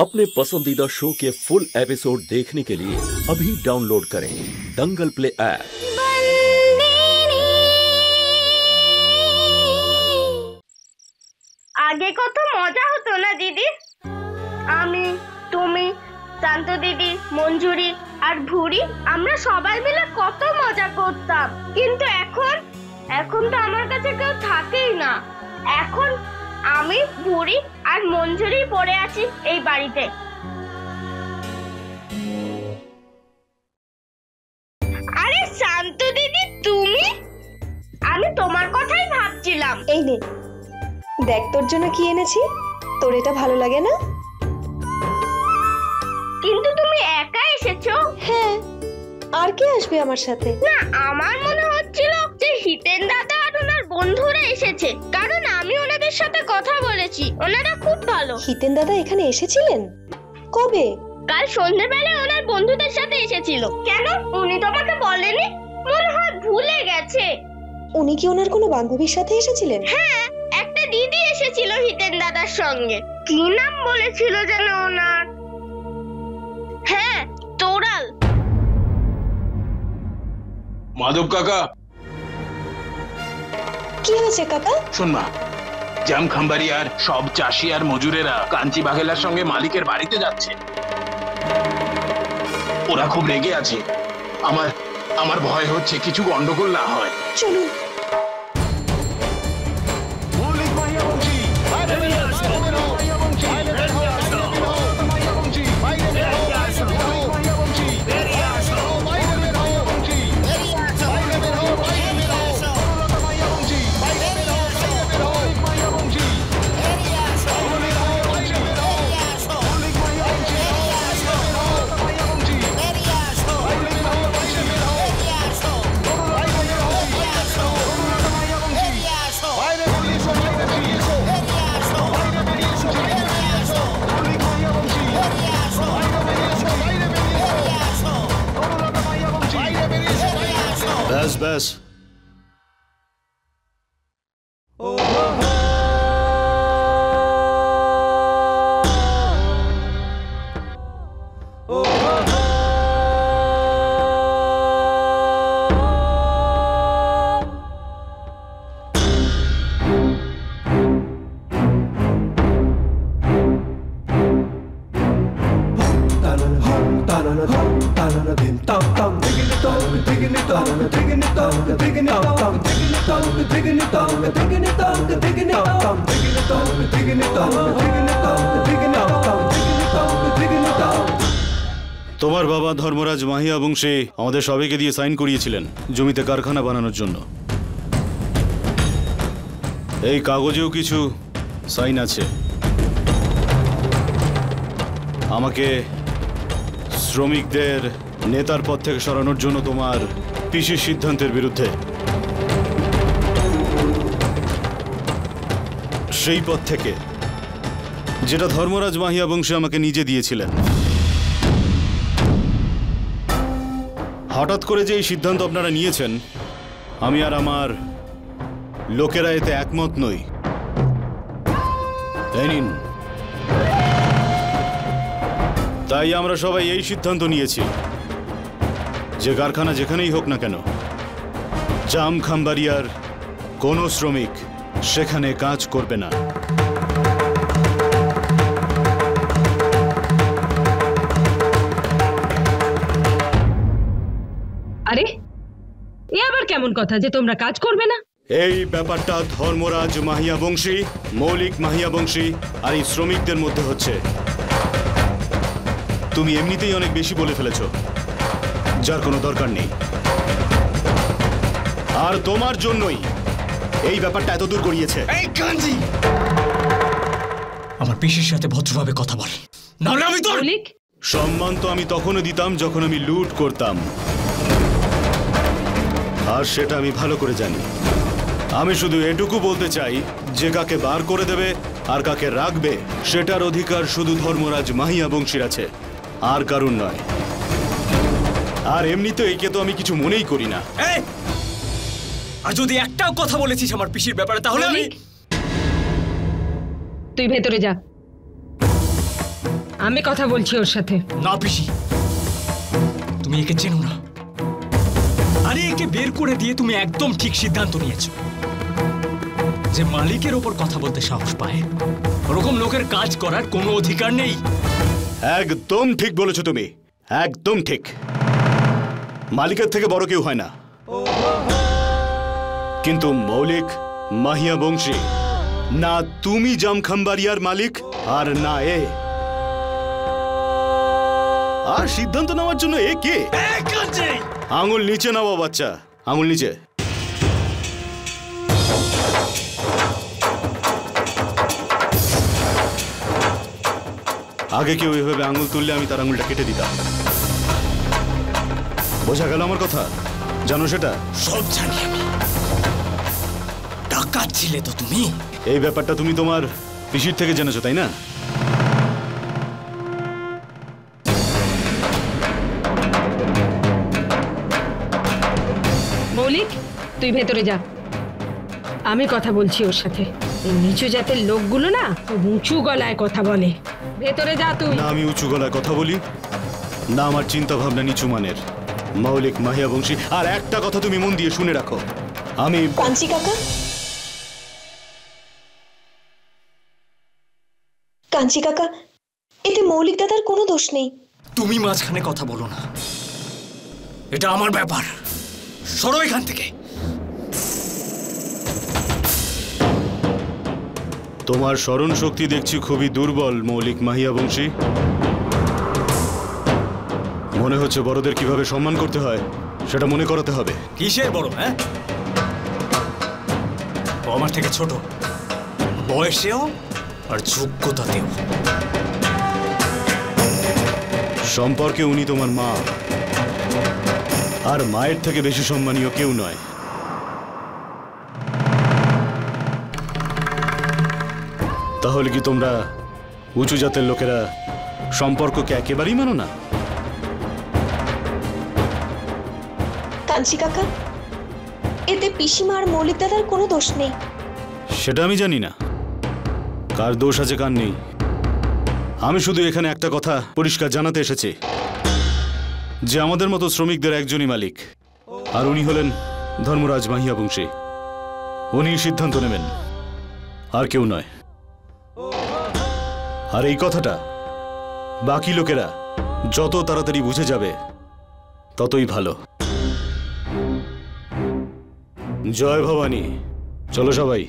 अपने पसंदीदा शो के फुल एपिसोड देखने के लिए अभी डाउनलोड करें दंगल प्ले ऐप। आगे कत मजा हतो ना दीदी, आमी तुमी शांत दीदी मंजूरी और भूरी আমরা সবাই মিলে কত মজা করতাম। কিন্তু এখন তো আমার কাছে কেউ থাকেই না। এখন আমি ভুরি আর মঞ্জুরি পড়ে আছি এই বাড়িতে। আরে শান্ত দিদি তুমি, আমি তোমার কথাই ভাবছিলাম। এই নে দেখ তোর জন্য কি এনেছি, তোর এটা ভালো লাগে না? কিন্তু তুমি একা এসেছো? হ্যাঁ, আর কে আসবে আমার সাথে? না, আমার মনে হচ্ছিল যে হিতেন দাদা আর ওনার বন্ধুরা এসেছে, কারণ আমি ওনাদের সাথে কথা বলেছি, ওনারা খুব ভালো। হিতেন দাদা এখানে এসেছিলেন কবে? কাল সন্ধ্যাবেলায় ওনার বন্ধুদের সাথে এসেছিল। কেন, উনি তোমাকে বলেনি? মনে হয় ভুলে গেছে। উনি কি ওনার কোনো বান্ধবীর সাথে এসেছিলেন? হ্যাঁ, একটা দিদি এসেছিল হিতেন দাদার সঙ্গে। কি নাম বলেছিল যেন ওনার? হ্যাঁ, তোরাল। মাধব কাকা। কি হয়েছে কাকা? শোন মা, জাম খাম্বারি আর সব চাষি আর মজুরেরা কাঞ্চি বাঘেলার সঙ্গে মালিকের বাড়িতে যাচ্ছে। ওরা খুব রেগে আছে। আমার ভয় হচ্ছে কিছু গন্ডগোল না হয়। চলুন। बस তোমার বাবা ধর্মরাজ মাহিয়া বংশী আমাদের সবাইকে দিয়ে সাইন করিয়েছিলেন জমিতে কারখানা বানানোর জন্য। এই কাগজেও কিছু সাইন আছে। আমাকে শ্রমিকদের নেতার পদ থেকে সরানোর জন্য তোমার পিসির সিদ্ধান্তের বিরুদ্ধে। সেই পদ থেকে যেটা ধর্মরাজ মাহিয়া বংশী আমাকে নিজে দিয়েছিলেন। হঠাৎ করে যে এই সিদ্ধান্ত আপনারা নিয়েছেন, আমি আর আমার লোকেরা এতে একমত নই। তাই আমরা সবাই এই সিদ্ধান্ত নিয়েছি যে কারখানা যেখানেই হোক না কেন, জাম খাম্বারিয়ার কোনো শ্রমিক সেখানে কাজ করবে না। আরে এ আবার কেমন কথা যে তোমরা কাজ করবে না? এই ব্যাপারটা ধর্মরাজ মাহিয়া বংশী, মৌলিক মাহিয়া বংশী আর এই শ্রমিকদের মধ্যে হচ্ছে। তুমি এমনিতেই অনেক বেশি বলে ফেলেছো, যার কোনো দরকার নেই। আর তোমার জন্যই এই ব্যাপারটা এত দূর গড়িয়েছে। এই কাঞ্জি, আমার পিসির সাথে ভদ্রভাবে কথা বল, নাহলে আমি তোর সম্মান তো আমি তখনও দিতাম যখন আমি লুট করতাম, আর সেটা আমি ভালো করে জানি। আমি শুধু এটুকু বলতে চাই যে কাকে বার করে দেবে আর কাকে রাখবে সেটার অধিকার শুধু ধর্মরাজ মাহিয়া বংশীর আছে, আর কারণ নয়। আর এমনিতে একে তো আমি কিছু মনেই করি না। আর যদি একটাও কথা বলেছিস আমার পিসির ব্যাপারে তাহলে আমি তুই ভেতরে যা। আমি কথা বলছি ওর সাথে। না পিসি, তুমি একে চেনো না। আরে একে বের করে দিয়ে তুমি একদম ঠিক সিদ্ধান্ত নিয়েছো। যে মালিকের ওপর কথা বলতে সাহস পায়, ওরকম লোকের কাজ করার কোনো অধিকার নেই। একদম ঠিক বলেছো তুমি, একদম ঠিক। মালিকের থেকে বড় কেউ হয় না, কিন্তু মৌলিক মাহিয়া বংশী না তুমি জামখাম্বারিয়ার মালিক আর না এ। আর সিদ্ধান্ত নেওয়ার জন্য এ কে? আঙুল নিচে নাও বাচ্চা, আঙুল নিচে। আগে কেউ এভাবে আঙুল তুললে আমি তার আঙুলটা কেটে দিতাম। বোঝা গেল আমার কথা? জানো সেটা? সব জানি আমি। টাকা ছিলে তো তুমি। এই ব্যাপারটা তুমি তোমার পিসির থেকে জেনেছো, তাই না? মৌলিক, তুই ভেতরে যা, আমি কথা বলছি ওর সাথে। এই নিচু জাতের লোকগুলো না খুব উঁচু গলায় কথা বলে। ভেতরে যা তুই। না আমি উঁচু গলায় কথা বলি, না আমার চিন্তা ভাবনা নিচু মানের। মৌলিক মাহিয়া বংশী, আর একটা কথা তুমি মন দিয়ে শুনে রাখো, আমি কাঞ্চি কাকা, কাঞ্চি কাকা, এতে মৌলিক দাদার কোনো দোষ নেই। তুমি মাঝখানে কথা বলো না, এটা আমার ব্যাপার। সরো এখান থেকে। তোমার স্মরণ শক্তি দেখছি খুবই দুর্বল মৌলিক মাহিয়া বংশী। মনে হচ্ছে বড়দের কিভাবে সম্মান করতে হয় সেটা মনে করাতে হবে। কিসের বড়? হ্যাঁ, ও আমার থেকে ছোট, বয়সেও আর যোগ্যতাতেও। সম্পর্কে উনি তোমার মা, আর মায়ের থেকে বেশি সম্মানীয় কেউ নয়। তাহলে কি তোমরা উঁচু জাতের লোকেরা সম্পর্ককে একেবারেই মানো না? কাঞ্চি কাকা, এতে পিসিমা আর মৌলিক দাদার কোনো দোষ নেই। সেটা আমি জানি না, কার দোষ আছে কার নেই। আমি শুধু এখানে একটা কথা পরিষ্কার জানাতে এসেছি, যে আমাদের মতো শ্রমিকদের একজনই মালিক, আর উনি হলেন ধর্মরাজ মাহিয়া বংশী। উনি সিদ্ধান্ত নেবেন, আর কেউ নয়। আর এই কথাটা বাকি লোকেরা যত তাড়াতাড়ি বুঝে যাবে ততই ভালো। জয় ভবানী। চলো সবাই।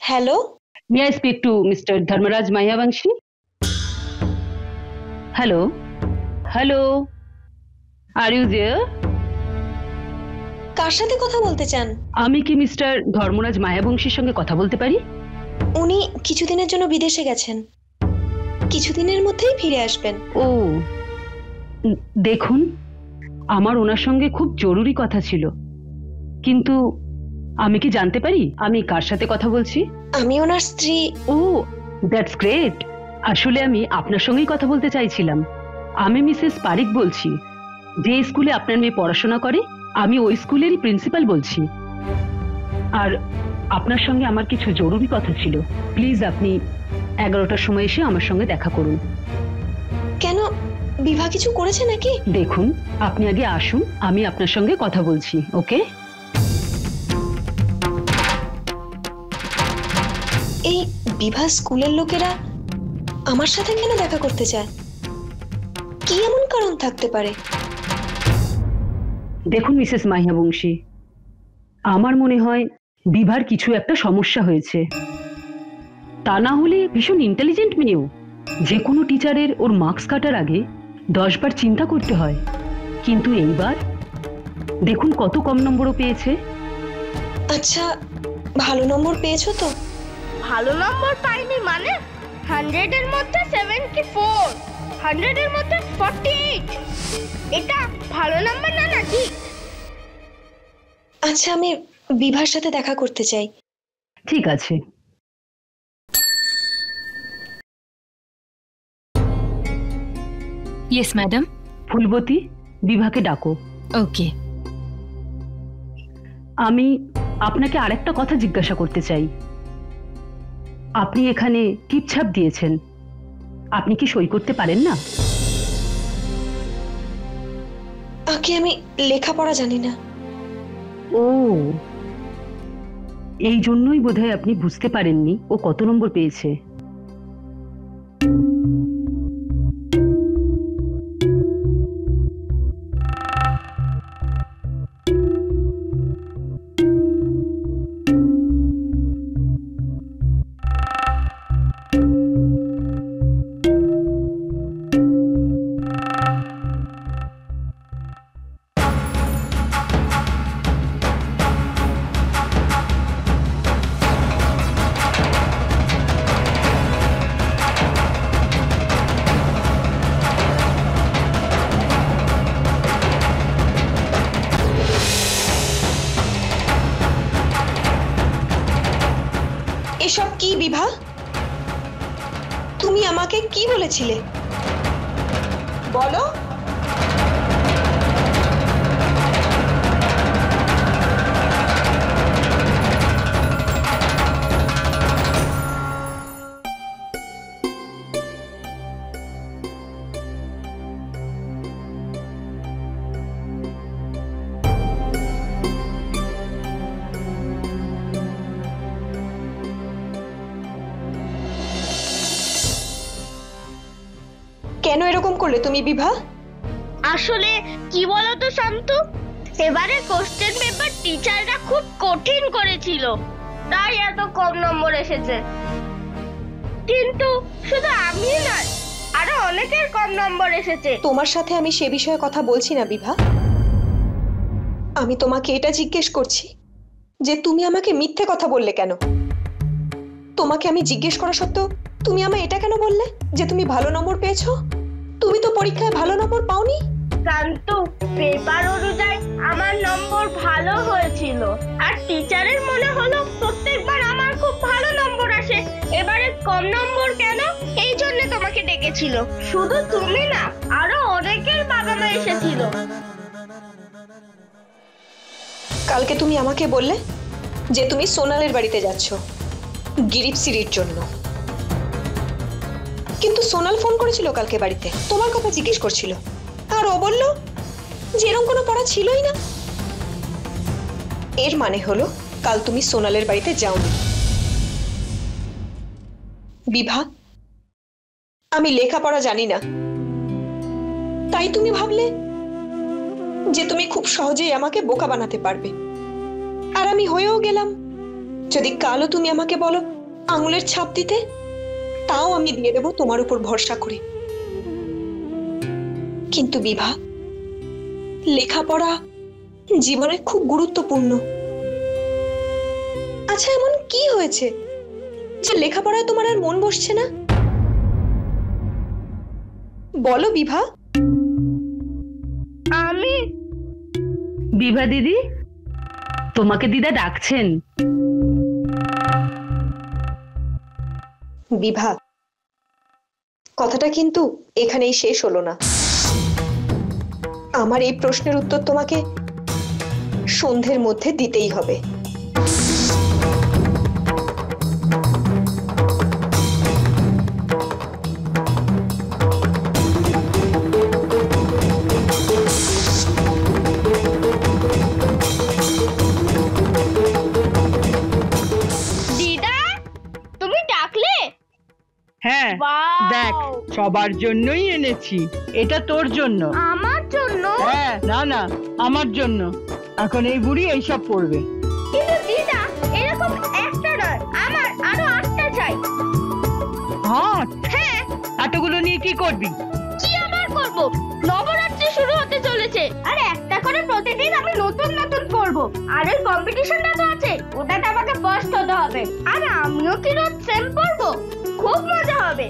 Hello, May I speak to Mr. Dharmaraj Mahiyavanshi? Hello? Hello? Are you there? কার সাথে কথা বলতে চান? আমি কি মিস্টার ধর্মরাজ মায়াবংশীর সঙ্গে কথা বলতে পারি? উনি কিছুদিনের জন্য বিদেশে গেছেন, কিছুদিনের মধ্যেই ফিরে আসবেন। ও দেখুন, আমার ওনার সঙ্গে খুব জরুরি কথা ছিল, কিন্তু আমি কি জানতে পারি আমি কার সাথে কথা বলছি? আমি ওনার স্ত্রী। ও দ্যাটস গ্রেট। আসলে আমি আপনার সঙ্গেই কথা বলতে চাইছিলাম। আমি মিসেস পারিক বলছি, যে স্কুলে আপনার মেয়ে পড়াশোনা করে আমি ওই স্কুলেরই প্রিন্সিপাল বলছি। আর আপনার সঙ্গে আমার কিছু জরুরি কথা ছিল। প্লিজ আপনি 11টার সময় এসে আমার সঙ্গে দেখা করুন। কেন বিভা কিছু করেছে নাকি? দেখুন, আপনি আগে আসুন, আমি আপনার সঙ্গে কথা বলছি। ওকে? এই বিভা স্কুলের লোকেরা আমার সাথে কেন দেখা করতে চায়? কি এমন কারণ থাকতে পারে? দেখুন মিসেস মাহিয়াবংশী, আমার মনে হয় বিভার কিছু একটা সমস্যা হয়েছে। তা না হলে ভীষণ ইন্টেলিজেন্ট মেয়েও। যে কোনো টিচারের ওর মার্কস কাটার আগে 10 বার চিন্তা করতে হয়, কিন্তু এইবার দেখুন কত কম নম্বরও পেয়েছে। আচ্ছা, ভালো নম্বর পেয়েছো তো? ভালো নম্বর পাইনি মানে? 100 এর মধ্যে 74, 100 এর মধ্যে 48, এটা ভালো নাম্বার না নাকি? আচ্ছা, আমি বিভার সাথে দেখা করতে চাই। ঠিক আছে। Yes madam. ফুলবতী, বিভাকে ডাকো। ওকে। আমি আপনাকে আরেকটা কথা জিজ্ঞাসা করতে চাই। আপনি এখানে টিপছাপ দিয়েছেন, আপনি কি সই করতে পারেন না? আগে আমি লেখাপড়া জানি না। ও, এই জন্যই বোধহয় আপনি বুঝতে পারেননি ও কত নম্বর পেয়েছে। এসব কি বিভা? তুমি আমাকে কি বলেছিলে বলো? কেন এরকম করলে তুমি বিভা? আসলে কি বলতো শান্তু, এবারে কোশ্চেন পেপার টিচাররা খুব কঠিন করেছিল, তাই এত কম নম্বর এসেছে। কিন্তু শুধু আমি নয়, আরো অনেকের কম নম্বর এসেছে। তোমার সাথে আমি সে বিষয়ে কথা বলছি না বিভা। আমি তোমাকে এটা জিজ্ঞেস করছি যে তুমি আমাকে মিথ্যে কথা বললে কেন? তোমাকে আমি জিজ্ঞেস করা সত্ত্বেও তুমি আমায় এটা কেন বললে যে তুমি ভালো নম্বর পেয়েছো? তুমি তো পরীক্ষায় ভালো নম্বর পাওনি। শান্তু, পেপার অনুযায়ী আমার নম্বর ভালো হয়েছিল, আর টিচারের মনে হলো প্রত্যেকবার আমার খুব ভালো নম্বর আসে, এবারে কম নম্বর কেন, এই জন্য তোমাকে ডেকেছিল। শুধু তুমি না, আরো অনেকের বাবা মা এসেছিল। কালকে তুমি আমাকে বললে যে তুমি সোনালের বাড়িতে যাচ্ছ গিরিপ সিরির জন্য, কিন্তু সোনাল ফোন করেছিল কালকে বাড়িতে, তোমার কথা জিজ্ঞেস করছিল, আর ও বলল যে এরকম কোনো পড়া ছিলই না। এর মানে হলো কাল তুমি সোনালের বাড়িতে যাওনি। বিভা, আমি লেখাপড়া জানি না, তাই তুমি ভাবলে যে তুমি খুব সহজেই আমাকে বোকা বানাতে পারবে, আর আমি হয়েও গেলাম। যদি কালও তুমি আমাকে বলো আঙুলের ছাপ দিতে, তাও আমি দিয়ে দেব তোমার উপর ভরসা করে। কিন্তু বিভা, লেখাপড়া জীবনে খুব গুরুত্বপূর্ণ। আচ্ছা, এমন কি হয়েছে যে লেখাপড়ায় তোমার আর মন বসছে না? বলো বিভা। আমি বিভা দিদি, তোমাকে দিদা ডাকছেন। বিভা, কথাটা কিন্তু এখানেই শেষ হলো না। আমার এই প্রশ্নের উত্তর তোমাকে সন্ধ্যের মধ্যে দিতেই হবে। সবার জন্যই এনেছি। এটা তোর জন্য। আমার জন্য? হ্যাঁ, না না, আমার জন্য। এখন এই বুড়ি এইসব পড়বে। কিন্তু দিদা, এরকম একটা নয়, আমার আরো 8টা চাই। হ্যাঁ হ্যাঁ। এতগুলো নিয়ে কি করবি? কি আবার করব? নবরাত্রি শুরু হতে চলেছে, আর একটা করে প্রতিদিন আমি নতুন নতুন পরবো। আর ওই কম্পিটিশনটা তো আছে, ওটাতে আমাকে ফার্স্ট হতে হবে। আর আমিও কি রোজ সেম পরবো? খুব মজা হবে।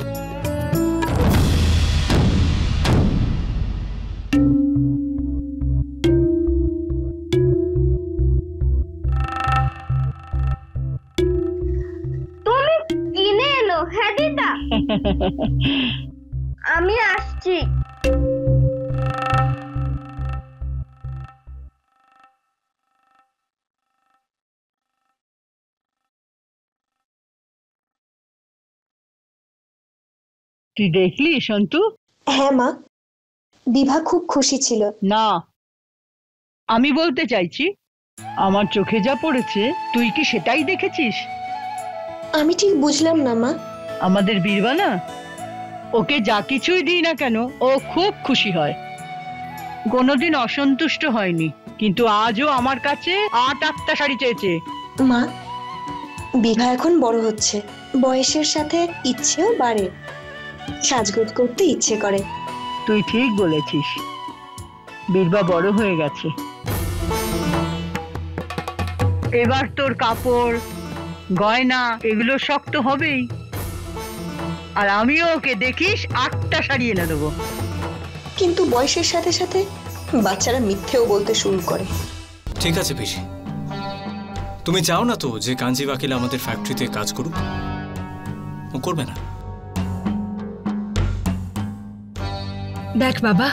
তুমি কিনে এনো? হ্যাঁ দিদা। আমি আসছি। তুই দেখলি সন্তু? হ্যাঁ মা, বিভা খুব খুশি ছিল। না, আমি বলতে চাইছি আমার চোখে যা পড়েছে তুই কি সেটাই দেখেছিস? আমি ঠিক বুঝলাম না মা। আমাদের বীরবা না, ওকে যা কিছুই দিই না কেন ও খুব খুশি হয়, কোনোদিন অসন্তুষ্ট হয়নি। কিন্তু আজও আমার কাছে 8টা শাড়ি চেয়েছে। মা, বিভা এখন বড় হচ্ছে, বয়সের সাথে ইচ্ছেও বাড়ে, সাজগোজ করতে ইচ্ছে করে। তুই ঠিক বলেছিস, বীরবা বড় হয়ে গেছে। এবার তোর কাপড় গয়না এগুলো শক্ত হবেই। আর আমিও ওকে দেখিস 8টা শাড়ি এনে দেবো। কিন্তু বয়সের সাথে সাথে বাচ্চারা মিথ্যেও বলতে শুরু করে। ঠিক আছে পিসি, তুমি চাও না তো যে কাঞ্জি ওয়াকিল আমাদের ফ্যাক্টরিতে কাজ করুক? ও করবে না। দেখ বাবা,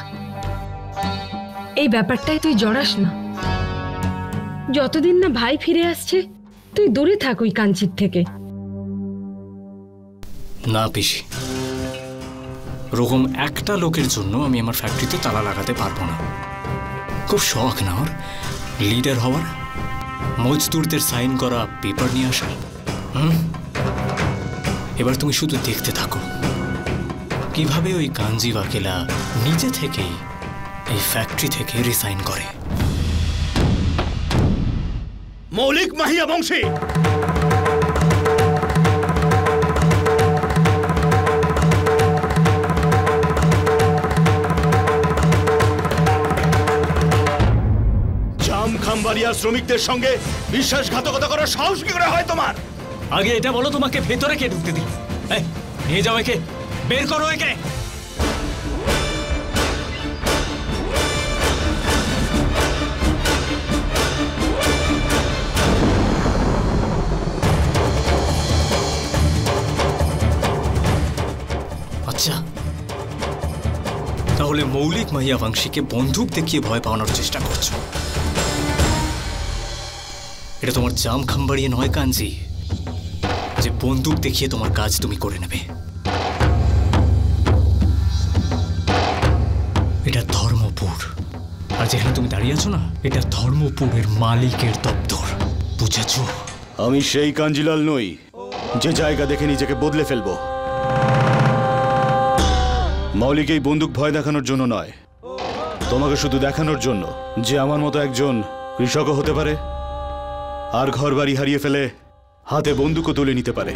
এই ব্যাপারটাই তুই জড়াস না। যতদিন না ভাই ফিরে আসছে তুই দূরে থাক ওই কাঞ্চির থেকে। না পিসি, ওরকম একটা লোকের জন্য আমি আমার ফ্যাক্টরিতে তালা লাগাতে পারবো না। খুব শখ না ওর লিডার হওয়ার, মজদুরদের সাইন করা পেপার নিয়ে আসার। এবার তুমি শুধু দেখতে থাকো কিভাবে ওই কাঞ্জি ওয়াকিলা নিজে থেকেই এই ফ্যাক্টরি থেকে রিসাইন করে। মৌলিক মাহিয়া বংশী, জামখাম্বাড়িয়ার শ্রমিকদের সঙ্গে বিশ্বাসঘাতকতা করার সাহস কি করে হয় তোমার? আগে এটা বলো, তোমাকে ভেতরে কে ঢুকতে দিল? নিয়ে যাও একে, বের করো একে। আচ্ছা, তাহলে মৌলিক মাহিয়া বংশীকে বন্দুক দেখিয়ে ভয় পাওয়ানোর চেষ্টা করছো? এটা তোমার জামখাম্বাড়িয়া নয় কাঞ্জি, যে বন্দুক দেখিয়ে তোমার কাজ তুমি করে নেবে। এটা ধর্মপুর, আর যেখানে তুমি দাঁড়িয়ে আছো না, এটা ধর্মপুরের মালিকের দপ্তর, বুঝেছো? আমি সেই কাঞ্জিলাল নই যে জায়গা দেখে নিজেকে বদলে ফেলবো। মৌলিক এই বন্দুক ভয় দেখানোর জন্য নয়, তোমাকে শুধু দেখানোর জন্য যে আমার মতো একজন কৃষকও হতে পারে, আর ঘর বাড়ি হারিয়ে ফেলে হাতে বন্দুকও তুলে নিতে পারে।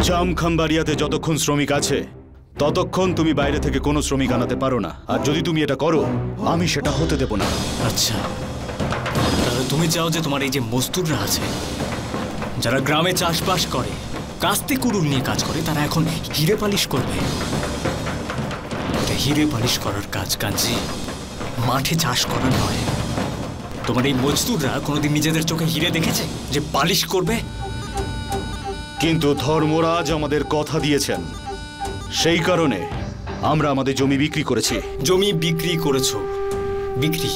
জামখাম্বাড়িয়াতে যতক্ষণ শ্রমিক আছে ততক্ষণ তুমি বাইরে থেকে কোনো শ্রমিক আনাতে পারো না, আর যদি তুমি এটা করো আমি সেটা হতে দেব না। আচ্ছা, তাহলে তুমি চাও যে তোমার এই যে মজদুররা আছে, যারা গ্রামে চাষবাস করে, কাস্তে কুড়ুল নিয়ে কাজ করে, তারা এখন হিরে পালিশ করবে? হিরে পালিশ করার কাজ কাঞ্জি, মাঠে চাষ করা নয়। তোমার এই মজদুররা কোনোদিন নিজেদের চোখে হিরে দেখেছে যে পালিশ করবে? কিন্তু ধর্মরাজ আমাদের কথা দিয়েছেন, সেই কারণে আমরা আমাদের জমি বিক্রি করেছি। জমি বিক্রি করেছো, বিক্রি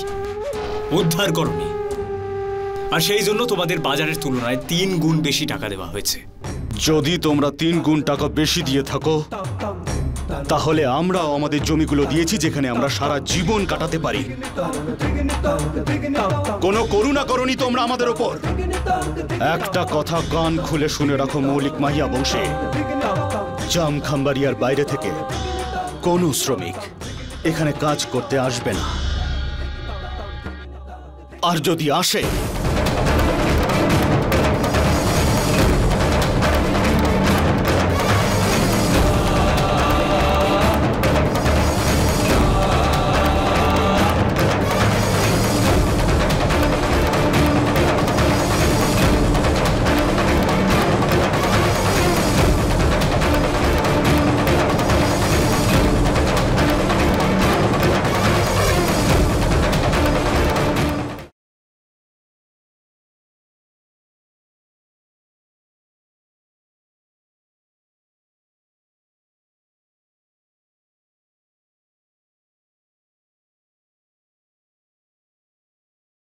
উদ্ধার করনি, আর সেই জন্য তোমাদের বাজারের তুলনায় 3 গুণ বেশি টাকা দেওয়া হয়েছে। যদি তোমরা 3 গুণ টাকা বেশি দিয়ে থাকো তাহলে আমরাও আমাদের জমিগুলো দিয়েছি যেখানে আমরা সারা জীবন কাটাতে পারি। কোনো করুণা করনি তোমরা আমাদের ওপর। একটা কথা কান খুলে শুনে রাখো মৌলিক মাহিয়া বংশী, জামখাম্বাড়িয়ার বাইরে থেকে কোনো শ্রমিক এখানে কাজ করতে আসবে না, আর যদি আসে